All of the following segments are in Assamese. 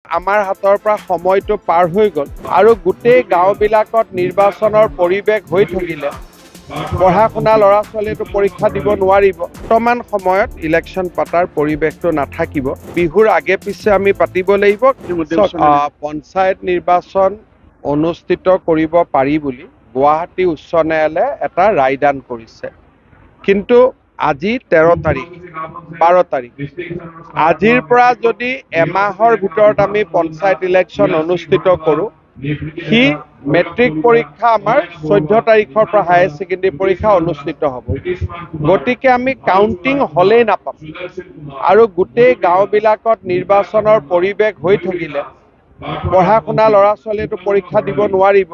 আমাৰ হাতৰ পৰা সময়টো পাৰ হৈ গ'ল আৰু গোটেই গাঁওবিলাকত নিৰ্বাচনৰ পৰিৱেশ হৈ থাকিলে পঢ়া শুনা ল'ৰা ছোৱালীটো পৰীক্ষা দিব নোৱাৰিব। বৰ্তমান সময়ত ইলেকশ্যন পাতাৰ পৰিৱেশটো নাথাকিব। বিহুৰ আগে পিছে আমি পাতিব লাগিব। পঞ্চায়ত নিৰ্বাচন অনুষ্ঠিত কৰিব পাৰি বুলি গুৱাহাটী উচ্চ ন্যায়ালয়ে এটা ৰায়দান কৰিছে। কিন্তু আজি 13 তাৰিখ 12 তাৰিখ আজিৰ পৰা যদি এমাহৰ ভিতৰত আমি পঞ্চায়ত ইলেকশ্যন অনুষ্ঠিত কৰোঁ, সি মেট্ৰিক পৰীক্ষা আমাৰ 14 তাৰিখৰ পৰা হায়াৰ ছেকেণ্ডেৰী পৰীক্ষা অনুষ্ঠিত হ'ব। গতিকে আমি কাউণ্টিং হলেই নাপাম আৰু গোটেই গাঁওবিলাকত নিৰ্বাচনৰ পৰিৱেশ হৈ থাকিলে পঢ়া শুনা ল'ৰা ছোৱালীটো পৰীক্ষা দিব নোৱাৰিব।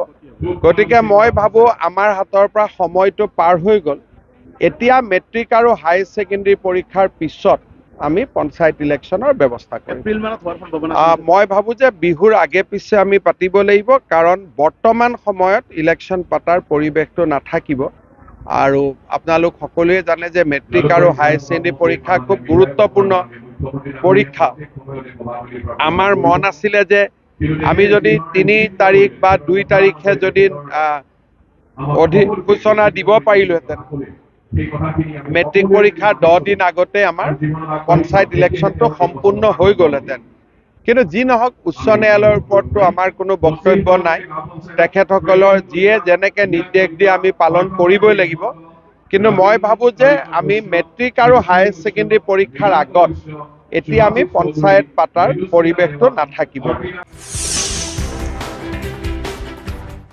গতিকে মই ভাবোঁ আমাৰ হাতৰ পৰা সময়টো পাৰ হৈ গ'ল। এতিয়া মেট্ৰিক আৰু হায়াৰ ছেকেণ্ডেৰী পৰীক্ষাৰ পিছত আমি পঞ্চায়ত ইলেকশ্যনৰ ব্যৱস্থা কৰিম। মই ভাবোঁ যে বিহুৰ আগে পিছে আমি পাতিব লাগিব, কাৰণ বৰ্তমান সময়ত ইলেকশ্যন পাতাৰ পৰিৱেশটো নাথাকিব। আৰু আপোনালোক সকলোৱে জানে যে মেট্ৰিক আৰু হায়াৰ ছেকেণ্ডেৰী পৰীক্ষা খুব গুৰুত্বপূৰ্ণ পৰীক্ষা। আমাৰ মন আছিলে যে আমি যদি 3 তাৰিখ বা 2 তাৰিখে যদি অধিসূচনা দিব পাৰিলোহেঁতেন, মেট্ৰিক পৰীক্ষা 10 দিন আগতে আমাৰ পঞ্চায়ত ইলেকশ্যনটো সম্পূৰ্ণ হৈ গ'লহেঁতেন। কিন্তু যি নহওক, উচ্চ ন্যায়ালয়ৰ ওপৰততো আমাৰ কোনো বক্তব্য নাই। তেখেতসকলৰ যিয়ে যেনেকে নিৰ্দেশ দিয়ে আমি পালন কৰিবই লাগিব। কিন্তু মই ভাবোঁ যে আমি মেট্ৰিক আৰু হায়াৰ ছেকেণ্ডেৰী পৰীক্ষাৰ আগত এতিয়া আমি পঞ্চায়ত পাতাৰ পৰিৱেশটো নাথাকিব।